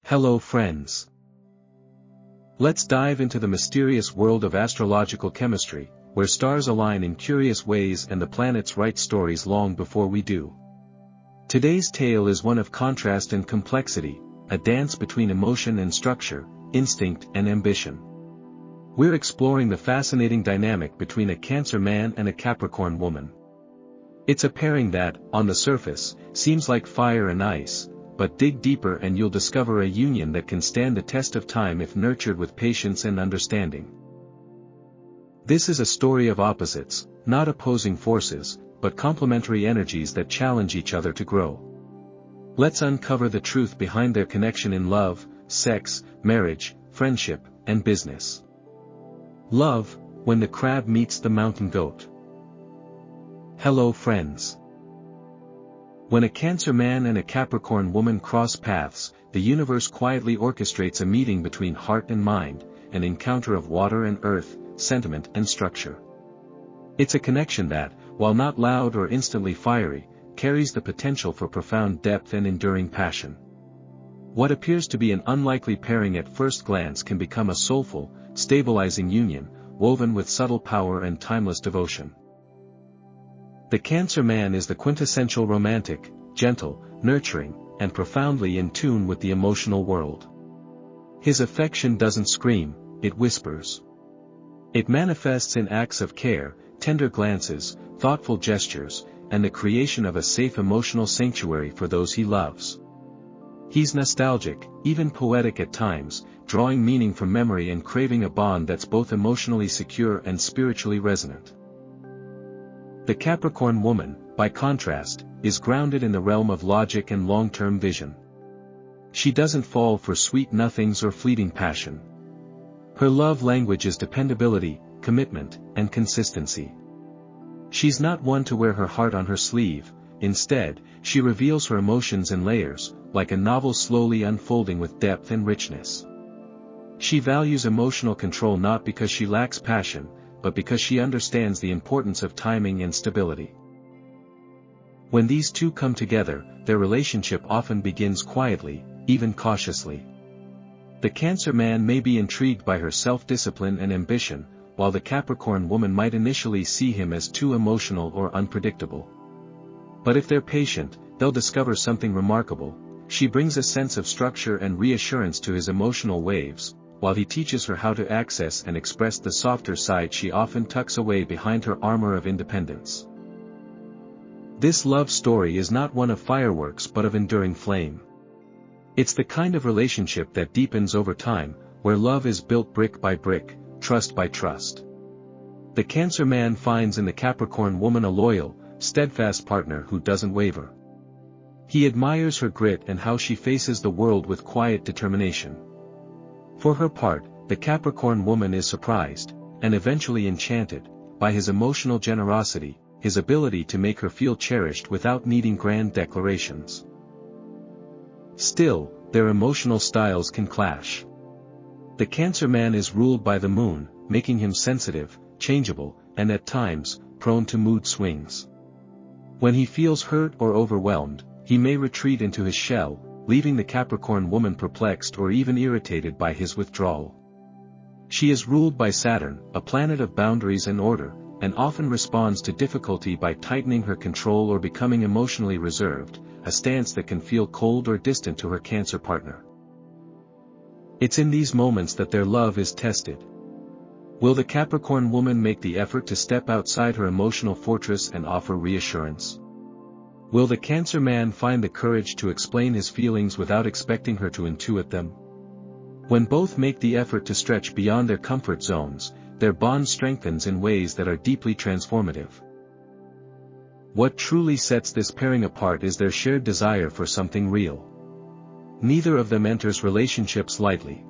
Hello friends. Let's dive into the mysterious world of astrological chemistry, where stars align in curious ways and the planets write stories long before we do. Today's tale is one of contrast and complexity, a dance between emotion and structure, instinct and ambition. We're exploring the fascinating dynamic between a Cancer man and a Capricorn woman. It's a pairing that, on the surface, seems like fire and ice, but dig deeper and you'll discover a union that can stand the test of time if nurtured with patience and understanding. This is a story of opposites, not opposing forces, but complementary energies that challenge each other to grow. Let's uncover the truth behind their connection in love, sex, marriage, friendship, and business. Love, when the crab meets the mountain goat. Hello friends. When a Cancer man and a Capricorn woman cross paths, the universe quietly orchestrates a meeting between heart and mind, an encounter of water and earth, sentiment and structure. It's a connection that, while not loud or instantly fiery, carries the potential for profound depth and enduring passion. What appears to be an unlikely pairing at first glance can become a soulful, stabilizing union, woven with subtle power and timeless devotion. The Cancer man is the quintessential romantic, gentle, nurturing, and profoundly in tune with the emotional world. His affection doesn't scream, it whispers. It manifests in acts of care, tender glances, thoughtful gestures, and the creation of a safe emotional sanctuary for those he loves. He's nostalgic, even poetic at times, drawing meaning from memory and craving a bond that's both emotionally secure and spiritually resonant. The Capricorn woman, by contrast, is grounded in the realm of logic and long-term vision. She doesn't fall for sweet nothings or fleeting passion. Her love language is dependability, commitment, and consistency. She's not one to wear her heart on her sleeve, instead, she reveals her emotions in layers, like a novel slowly unfolding with depth and richness. She values emotional control not because she lacks passion, but because she understands the importance of timing and stability. When these two come together, their relationship often begins quietly, even cautiously. The Cancer man may be intrigued by her self-discipline and ambition, while the Capricorn woman might initially see him as too emotional or unpredictable. But if they're patient, they'll discover something remarkable. She brings a sense of structure and reassurance to his emotional waves, while he teaches her how to access and express the softer side she often tucks away behind her armor of independence. This love story is not one of fireworks but of enduring flame. It's the kind of relationship that deepens over time, where love is built brick by brick, trust by trust. The Cancer man finds in the Capricorn woman a loyal, steadfast partner who doesn't waver. He admires her grit and how she faces the world with quiet determination. For her part, the Capricorn woman is surprised, and eventually enchanted, by his emotional generosity, his ability to make her feel cherished without needing grand declarations. Still, their emotional styles can clash. The Cancer man is ruled by the moon, making him sensitive, changeable, and at times, prone to mood swings. When he feels hurt or overwhelmed, he may retreat into his shell, leaving the Capricorn woman perplexed or even irritated by his withdrawal. She is ruled by Saturn, a planet of boundaries and order, and often responds to difficulty by tightening her control or becoming emotionally reserved, a stance that can feel cold or distant to her Cancer partner. It's in these moments that their love is tested. Will the Capricorn woman make the effort to step outside her emotional fortress and offer reassurance? Will the Cancer man find the courage to explain his feelings without expecting her to intuit them? When both make the effort to stretch beyond their comfort zones, their bond strengthens in ways that are deeply transformative. What truly sets this pairing apart is their shared desire for something real. Neither of them enters relationships lightly.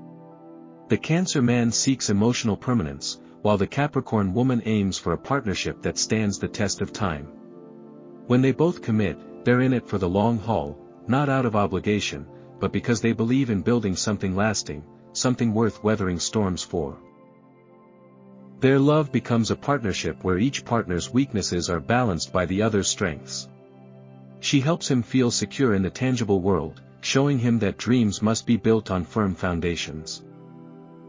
The Cancer man seeks emotional permanence, while the Capricorn woman aims for a partnership that stands the test of time. When they both commit, they're in it for the long haul, not out of obligation, but because they believe in building something lasting, something worth weathering storms for. Their love becomes a partnership where each partner's weaknesses are balanced by the other's strengths. She helps him feel secure in the tangible world, showing him that dreams must be built on firm foundations.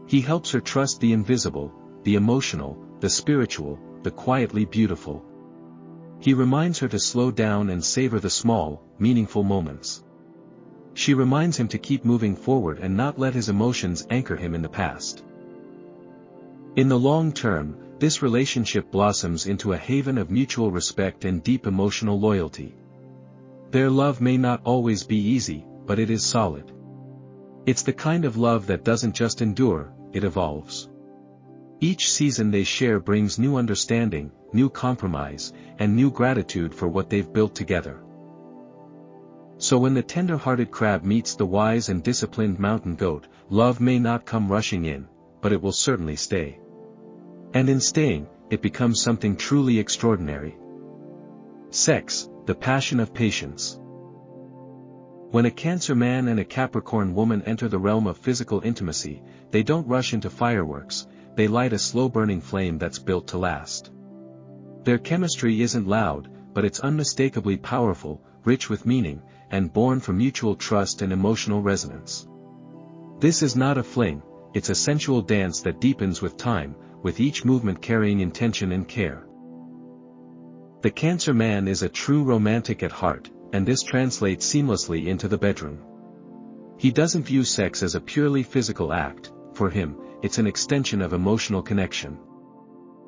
He helps her trust the invisible, the emotional, the spiritual, the quietly beautiful. He reminds her to slow down and savor the small, meaningful moments. She reminds him to keep moving forward and not let his emotions anchor him in the past. In the long term, this relationship blossoms into a haven of mutual respect and deep emotional loyalty. Their love may not always be easy, but it is solid. It's the kind of love that doesn't just endure, it evolves. Each season they share brings new understanding, new compromise, and new gratitude for what they've built together. So when the tender-hearted crab meets the wise and disciplined mountain goat, love may not come rushing in, but it will certainly stay. And in staying, it becomes something truly extraordinary. Sex, the passion of patience. When a Cancer man and a Capricorn woman enter the realm of physical intimacy, they don't rush into fireworks, they light a slow-burning flame that's built to last. Their chemistry isn't loud, but it's unmistakably powerful, rich with meaning, and born from mutual trust and emotional resonance. This is not a fling, it's a sensual dance that deepens with time, with each movement carrying intention and care. The Cancer man is a true romantic at heart, and this translates seamlessly into the bedroom. He doesn't view sex as a purely physical act, for him, it's an extension of emotional connection.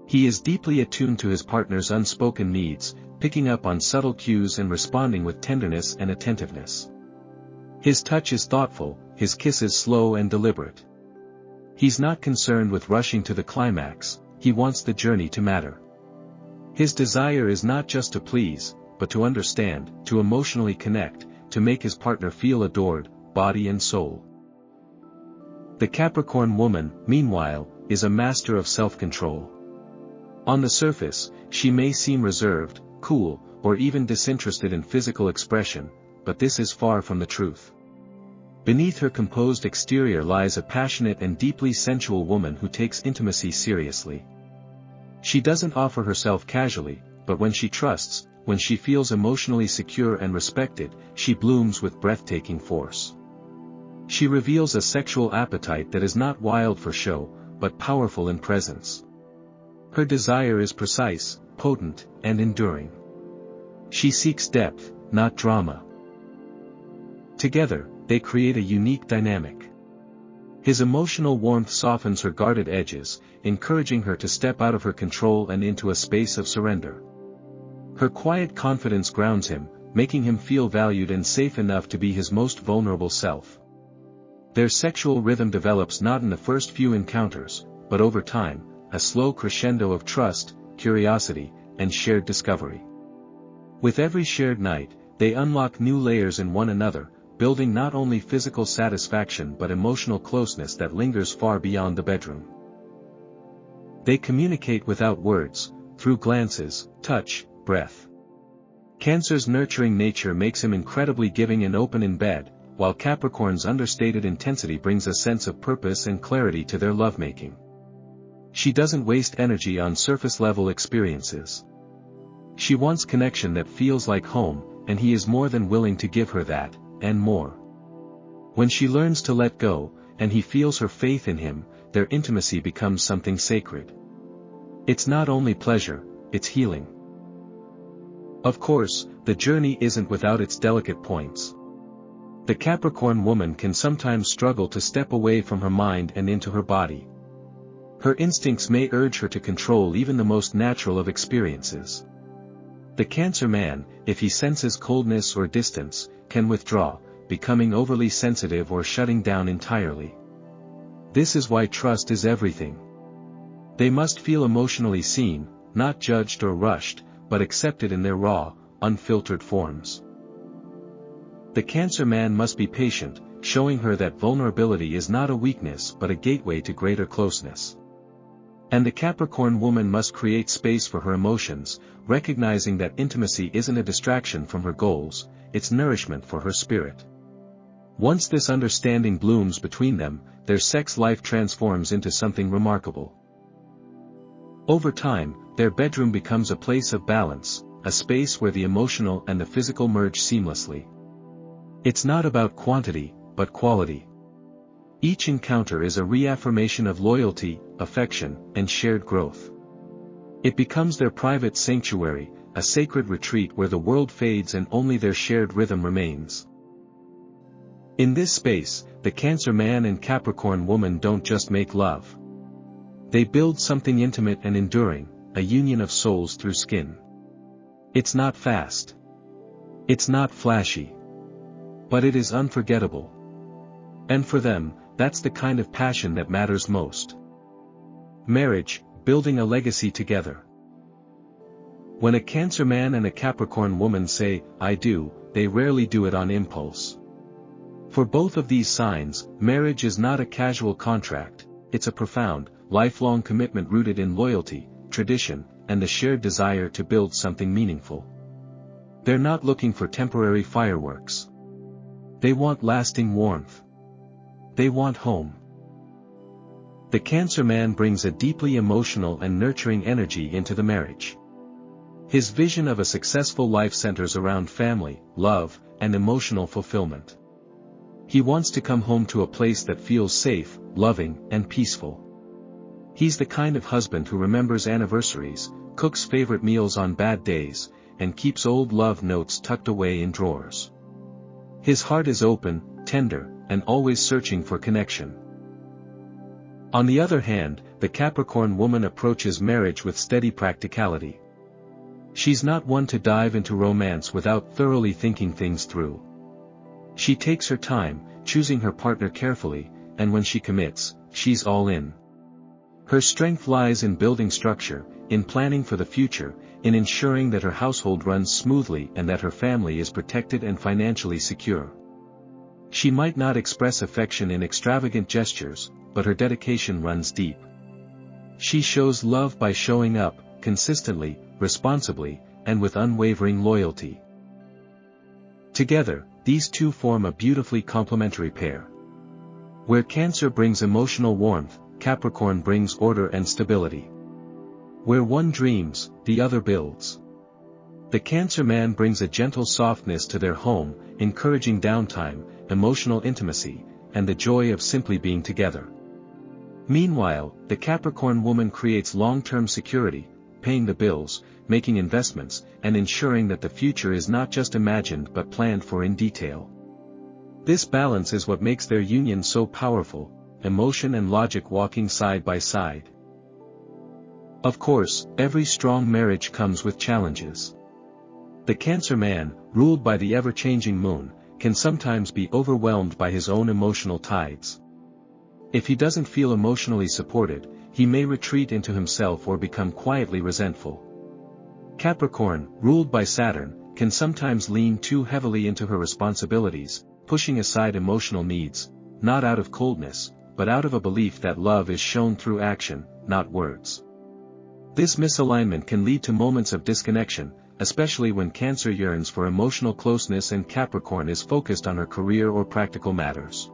He is deeply attuned to his partner's unspoken needs, picking up on subtle cues and responding with tenderness and attentiveness. His touch is thoughtful, his kiss is slow and deliberate. He's not concerned with rushing to the climax, he wants the journey to matter. His desire is not just to please, but to understand, to emotionally connect, to make his partner feel adored, body and soul. The Capricorn woman, meanwhile, is a master of self-control. On the surface, she may seem reserved, cool, or even disinterested in physical expression, but this is far from the truth. Beneath her composed exterior lies a passionate and deeply sensual woman who takes intimacy seriously. She doesn't offer herself casually, but when she trusts, when she feels emotionally secure and respected, she blooms with breathtaking force. She reveals a sexual appetite that is not wild for show, but powerful in presence. Her desire is precise, potent, and enduring. She seeks depth, not drama. Together, they create a unique dynamic. His emotional warmth softens her guarded edges, encouraging her to step out of her control and into a space of surrender. Her quiet confidence grounds him, making him feel valued and safe enough to be his most vulnerable self. Their sexual rhythm develops not in the first few encounters, but over time, a slow crescendo of trust, curiosity, and shared discovery. With every shared night, they unlock new layers in one another, building not only physical satisfaction but emotional closeness that lingers far beyond the bedroom. They communicate without words, through glances, touch, breath. Cancer's nurturing nature makes him incredibly giving and open in bed, while Capricorn's understated intensity brings a sense of purpose and clarity to their lovemaking. She doesn't waste energy on surface-level experiences. She wants connection that feels like home, and he is more than willing to give her that, and more. When she learns to let go, and he feels her faith in him, their intimacy becomes something sacred. It's not only pleasure, it's healing. Of course, the journey isn't without its delicate points. The Capricorn woman can sometimes struggle to step away from her mind and into her body. Her instincts may urge her to control even the most natural of experiences. The Cancer man, if he senses coldness or distance, can withdraw, becoming overly sensitive or shutting down entirely. This is why trust is everything. They must feel emotionally seen, not judged or rushed, but accepted in their raw, unfiltered forms. The Cancer man must be patient, showing her that vulnerability is not a weakness but a gateway to greater closeness. And the Capricorn woman must create space for her emotions, recognizing that intimacy isn't a distraction from her goals, it's nourishment for her spirit. Once this understanding blooms between them, their sex life transforms into something remarkable. Over time, their bedroom becomes a place of balance, a space where the emotional and the physical merge seamlessly. It's not about quantity, but quality. Each encounter is a reaffirmation of loyalty, affection, and shared growth. It becomes their private sanctuary, a sacred retreat where the world fades and only their shared rhythm remains. In this space, the Cancer man and Capricorn woman don't just make love. They build something intimate and enduring, a union of souls through skin. It's not fast. It's not flashy. But it is unforgettable. And for them, that's the kind of passion that matters most. Marriage, building a legacy together. When a Cancer man and a Capricorn woman say, "I do," they rarely do it on impulse. For both of these signs, marriage is not a casual contract, it's a profound, lifelong commitment rooted in loyalty, tradition, and the shared desire to build something meaningful. They're not looking for temporary fireworks. They want lasting warmth. They want home. The Cancer man brings a deeply emotional and nurturing energy into the marriage. His vision of a successful life centers around family, love, and emotional fulfillment. He wants to come home to a place that feels safe, loving, and peaceful. He's the kind of husband who remembers anniversaries, cooks favorite meals on bad days, and keeps old love notes tucked away in drawers. His heart is open, tender, and always searching for connection. On the other hand, the Capricorn woman approaches marriage with steady practicality. She's not one to dive into romance without thoroughly thinking things through. She takes her time, choosing her partner carefully, and when she commits, she's all in. Her strength lies in building structure, in planning for the future, in ensuring that her household runs smoothly and that her family is protected and financially secure. She might not express affection in extravagant gestures, but her dedication runs deep. She shows love by showing up, consistently, responsibly, and with unwavering loyalty. Together, these two form a beautifully complementary pair. Where Cancer brings emotional warmth, Capricorn brings order and stability. Where one dreams, the other builds. The Cancer man brings a gentle softness to their home, encouraging downtime, emotional intimacy, and the joy of simply being together. Meanwhile, the Capricorn woman creates long-term security, paying the bills, making investments, and ensuring that the future is not just imagined but planned for in detail. This balance is what makes their union so powerful, emotion and logic walking side by side. Of course, every strong marriage comes with challenges. The Cancer man, ruled by the ever-changing moon, can sometimes be overwhelmed by his own emotional tides. If he doesn't feel emotionally supported, he may retreat into himself or become quietly resentful. Capricorn, ruled by Saturn, can sometimes lean too heavily into her responsibilities, pushing aside emotional needs, not out of coldness, but out of a belief that love is shown through action, not words. This misalignment can lead to moments of disconnection, especially when Cancer yearns for emotional closeness and Capricorn is focused on her career or practical matters.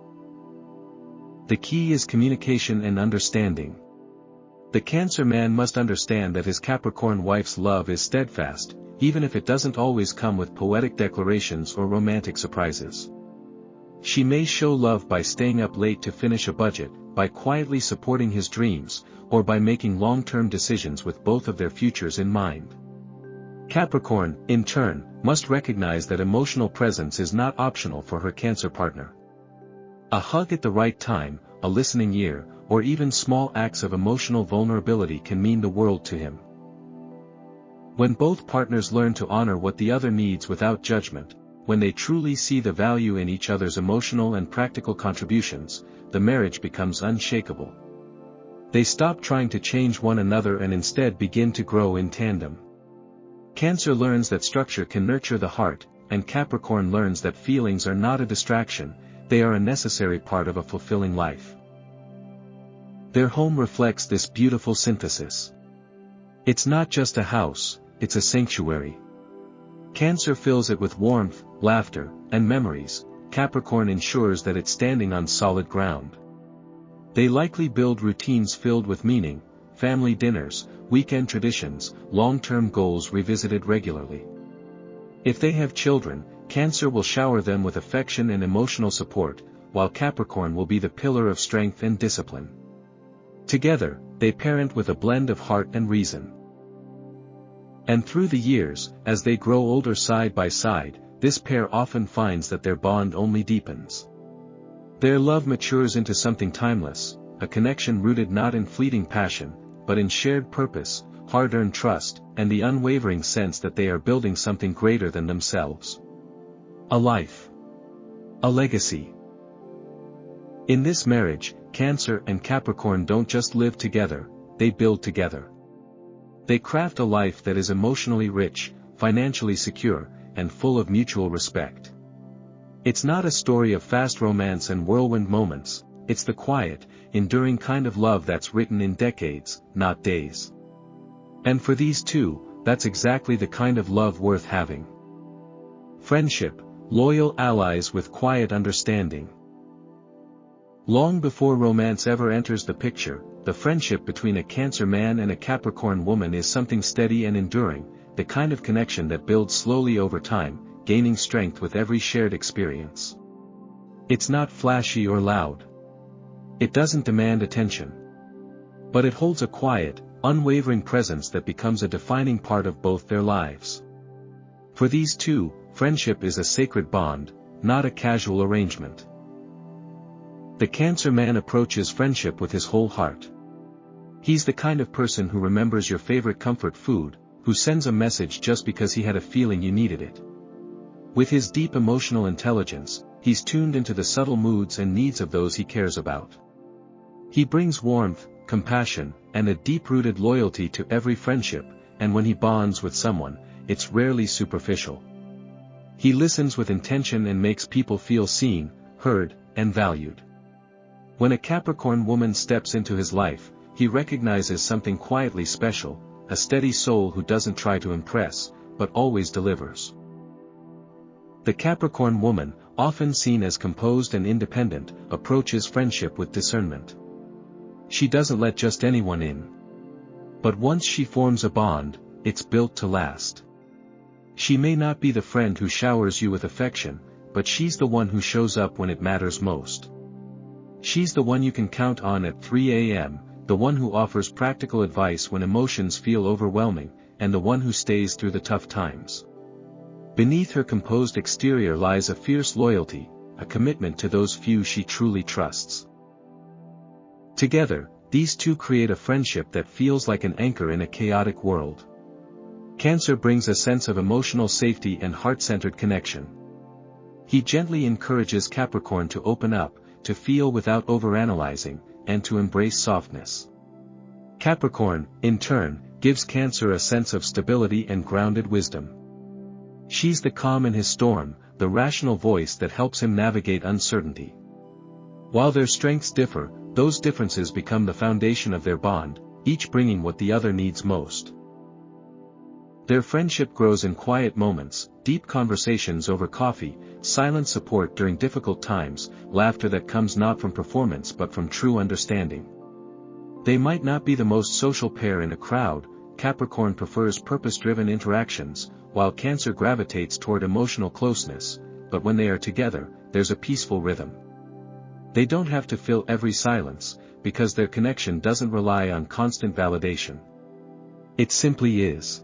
The key is communication and understanding. The Cancer man must understand that his Capricorn wife's love is steadfast, even if it doesn't always come with poetic declarations or romantic surprises. She may show love by staying up late to finish a budget, by quietly supporting his dreams, or by making long-term decisions with both of their futures in mind. Capricorn, in turn, must recognize that emotional presence is not optional for her Cancer partner. A hug at the right time, a listening ear, or even small acts of emotional vulnerability can mean the world to him. When both partners learn to honor what the other needs without judgment, when they truly see the value in each other's emotional and practical contributions, the marriage becomes unshakable. They stop trying to change one another and instead begin to grow in tandem. Cancer learns that structure can nurture the heart, and Capricorn learns that feelings are not a distraction, they are a necessary part of a fulfilling life. Their home reflects this beautiful synthesis. It's not just a house, it's a sanctuary. Cancer fills it with warmth, laughter, and memories. Capricorn ensures that it's standing on solid ground. They likely build routines filled with meaning, family dinners, weekend traditions, long-term goals revisited regularly. If they have children, Cancer will shower them with affection and emotional support, while Capricorn will be the pillar of strength and discipline. Together, they parent with a blend of heart and reason. And through the years, as they grow older side by side, this pair often finds that their bond only deepens. Their love matures into something timeless, a connection rooted not in fleeting passion, but in shared purpose, hard-earned trust, and the unwavering sense that they are building something greater than themselves. A life. A legacy. In this marriage, Cancer and Capricorn don't just live together, they build together. They craft a life that is emotionally rich, financially secure, and full of mutual respect. It's not a story of fast romance and whirlwind moments, it's the quiet, enduring kind of love that's written in decades, not days. And for these two, that's exactly the kind of love worth having. Friendship, loyal allies with quiet understanding. Long before romance ever enters the picture, the friendship between a Cancer man and a Capricorn woman is something steady and enduring, the kind of connection that builds slowly over time, gaining strength with every shared experience. It's not flashy or loud. It doesn't demand attention. But it holds a quiet, unwavering presence that becomes a defining part of both their lives. For these two, friendship is a sacred bond, not a casual arrangement. The Cancer man approaches friendship with his whole heart. He's the kind of person who remembers your favorite comfort food, who sends a message just because he had a feeling you needed it. With his deep emotional intelligence, he's tuned into the subtle moods and needs of those he cares about. He brings warmth, compassion, and a deep-rooted loyalty to every friendship, and when he bonds with someone, it's rarely superficial. He listens with intention and makes people feel seen, heard, and valued. When a Capricorn woman steps into his life, he recognizes something quietly special, a steady soul who doesn't try to impress, but always delivers. The Capricorn woman, often seen as composed and independent, approaches friendship with discernment. She doesn't let just anyone in. But once she forms a bond, it's built to last. She may not be the friend who showers you with affection, but she's the one who shows up when it matters most. She's the one you can count on at 3 a.m., the one who offers practical advice when emotions feel overwhelming, and the one who stays through the tough times. Beneath her composed exterior lies a fierce loyalty, a commitment to those few she truly trusts. Together, these two create a friendship that feels like an anchor in a chaotic world. Cancer brings a sense of emotional safety and heart-centered connection. He gently encourages Capricorn to open up, to feel without overanalyzing, and to embrace softness. Capricorn, in turn, gives Cancer a sense of stability and grounded wisdom. She's the calm in his storm, the rational voice that helps him navigate uncertainty. While their strengths differ, those differences become the foundation of their bond, each bringing what the other needs most. Their friendship grows in quiet moments, deep conversations over coffee, silent support during difficult times, laughter that comes not from performance but from true understanding. They might not be the most social pair in a crowd, Capricorn prefers purpose-driven interactions, while Cancer gravitates toward emotional closeness, but when they are together, there's a peaceful rhythm. They don't have to fill every silence, because their connection doesn't rely on constant validation. It simply is.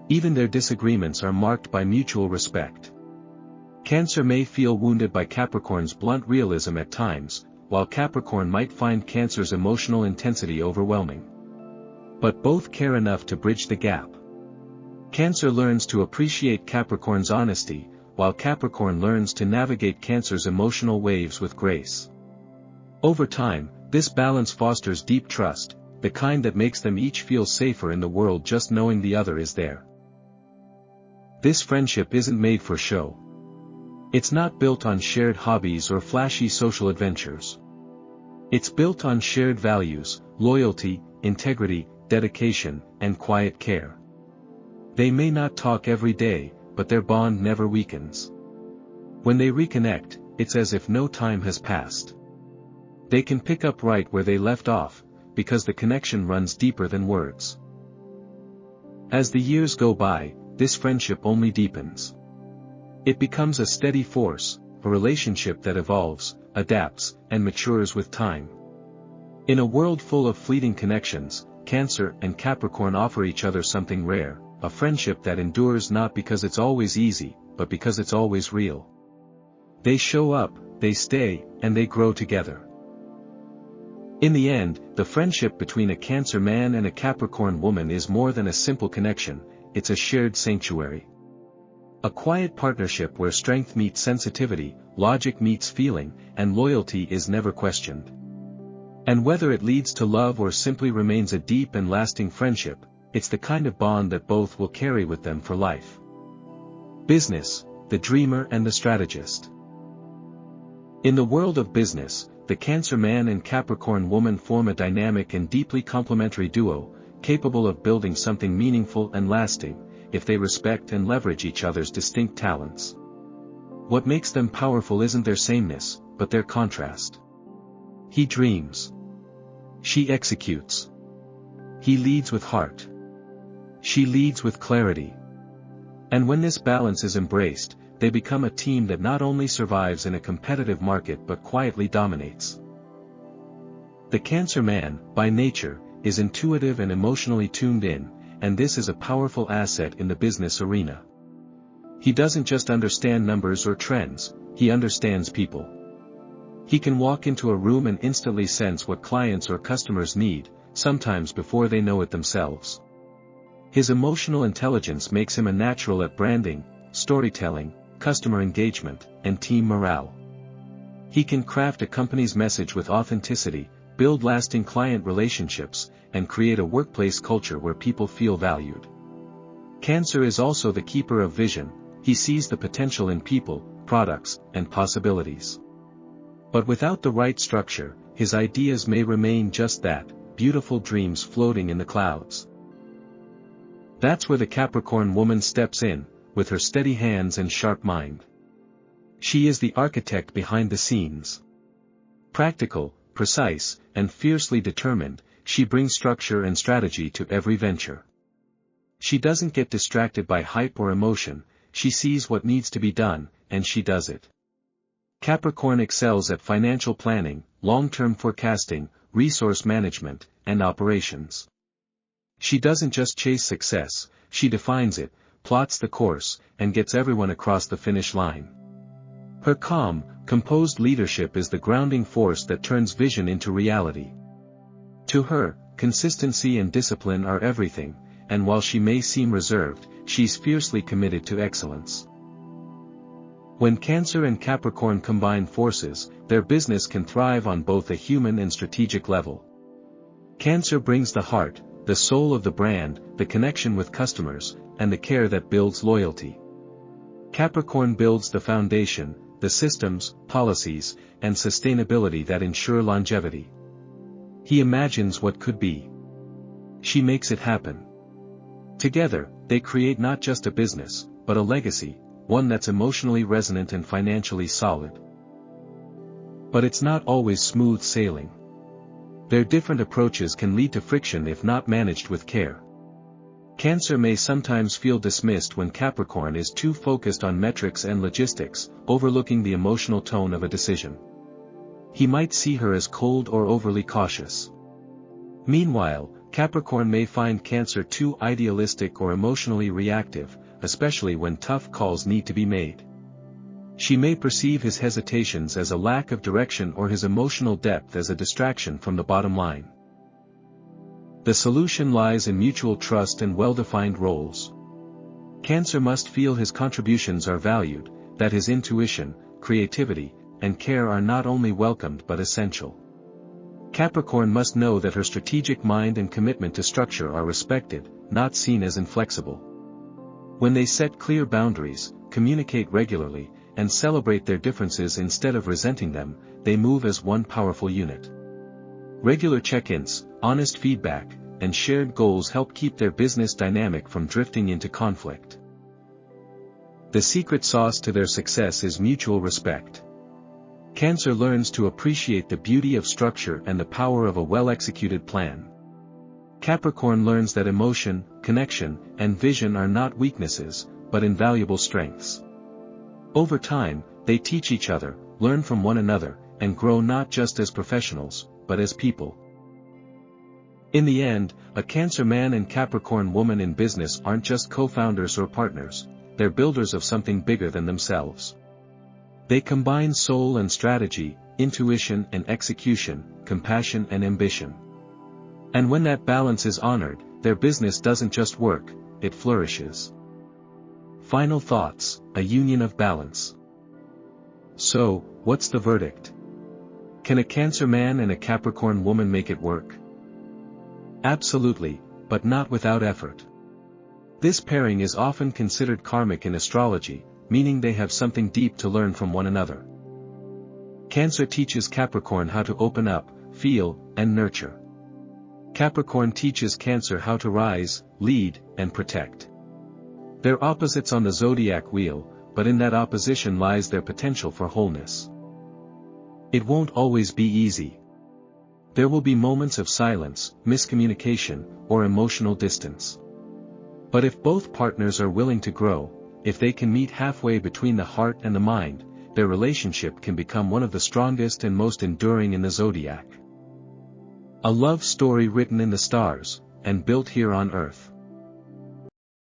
Even their disagreements are marked by mutual respect. Cancer may feel wounded by Capricorn's blunt realism at times, while Capricorn might find Cancer's emotional intensity overwhelming. But both care enough to bridge the gap. Cancer learns to appreciate Capricorn's honesty, while Capricorn learns to navigate Cancer's emotional waves with grace. Over time, this balance fosters deep trust, the kind that makes them each feel safer in the world just knowing the other is there. This friendship isn't made for show. It's not built on shared hobbies or flashy social adventures. It's built on shared values, loyalty, integrity, dedication, and quiet care. They may not talk every day, but their bond never weakens. When they reconnect, it's as if no time has passed. They can pick up right where they left off, because the connection runs deeper than words. As the years go by, this friendship only deepens. It becomes a steady force, a relationship that evolves, adapts, and matures with time. In a world full of fleeting connections, Cancer and Capricorn offer each other something rare, a friendship that endures not because it's always easy, but because it's always real. They show up, they stay, and they grow together. In the end, the friendship between a Cancer man and a Capricorn woman is more than a simple connection, it's a shared sanctuary. A quiet partnership where strength meets sensitivity, logic meets feeling, and loyalty is never questioned. And whether it leads to love or simply remains a deep and lasting friendship, it's the kind of bond that both will carry with them for life. Business, the dreamer and the strategist. In the world of business, the Cancer man and Capricorn woman form a dynamic and deeply complementary duo, capable of building something meaningful and lasting, if they respect and leverage each other's distinct talents. What makes them powerful isn't their sameness, but their contrast. He dreams. She executes. He leads with heart. She leads with clarity. And when this balance is embraced, they become a team that not only survives in a competitive market but quietly dominates. The Cancer man, by nature, is intuitive and emotionally tuned in, and this is a powerful asset in the business arena. He doesn't just understand numbers or trends, he understands people. He can walk into a room and instantly sense what clients or customers need, sometimes before they know it themselves. His emotional intelligence makes him a natural at branding, storytelling, customer engagement, and team morale. He can craft a company's message with authenticity, build lasting client relationships, and create a workplace culture where people feel valued. Cancer is also the keeper of vision, he sees the potential in people, products, and possibilities. But without the right structure, his ideas may remain just that, beautiful dreams floating in the clouds. That's where the Capricorn woman steps in, with her steady hands and sharp mind. She is the architect behind the scenes. Practical, precise, and fiercely determined, she brings structure and strategy to every venture. She doesn't get distracted by hype or emotion, she sees what needs to be done, and she does it. Capricorn excels at financial planning, long-term forecasting, resource management, and operations. She doesn't just chase success, she defines it, plots the course, and gets everyone across the finish line. Her calm, composed leadership is the grounding force that turns vision into reality. To her, consistency and discipline are everything, and while she may seem reserved, she's fiercely committed to excellence. When Cancer and Capricorn combine forces, their business can thrive on both a human and strategic level. Cancer brings the heart, the soul of the brand, the connection with customers, and the care that builds loyalty. Capricorn builds the foundation, the systems, policies, and sustainability that ensure longevity. He imagines what could be. She makes it happen. Together, they create not just a business, but a legacy, one that's emotionally resonant and financially solid. But it's not always smooth sailing. Their different approaches can lead to friction if not managed with care. Cancer may sometimes feel dismissed when Capricorn is too focused on metrics and logistics, overlooking the emotional tone of a decision. He might see her as cold or overly cautious. Meanwhile, Capricorn may find Cancer too idealistic or emotionally reactive, especially when tough calls need to be made. She may perceive his hesitations as a lack of direction or his emotional depth as a distraction from the bottom line. The solution lies in mutual trust and well-defined roles. Cancer must feel his contributions are valued, that his intuition, creativity, and care are not only welcomed but essential. Capricorn must know that her strategic mind and commitment to structure are respected, not seen as inflexible. When they set clear boundaries, communicate regularly, and celebrate their differences instead of resenting them, they move as one powerful unit. Regular check-ins, honest feedback, and shared goals help keep their business dynamic from drifting into conflict. The secret sauce to their success is mutual respect. Cancer learns to appreciate the beauty of structure and the power of a well-executed plan. Capricorn learns that emotion, connection, and vision are not weaknesses, but invaluable strengths. Over time, they teach each other, learn from one another, and grow not just as professionals, but as people. In the end, a Cancer man and Capricorn woman in business aren't just co-founders or partners, they're builders of something bigger than themselves. They combine soul and strategy, intuition and execution, compassion and ambition. And when that balance is honored, their business doesn't just work, it flourishes. Final thoughts, a union of balance. So, what's the verdict? Can a Cancer man and a Capricorn woman make it work? Absolutely, but not without effort. This pairing is often considered karmic in astrology, meaning they have something deep to learn from one another. Cancer teaches Capricorn how to open up, feel, and nurture. Capricorn teaches Cancer how to rise, lead, and protect. They're opposites on the zodiac wheel, but in that opposition lies their potential for wholeness. It won't always be easy. There will be moments of silence, miscommunication, or emotional distance. But if both partners are willing to grow, if they can meet halfway between the heart and the mind, their relationship can become one of the strongest and most enduring in the zodiac. A love story written in the stars, and built here on Earth.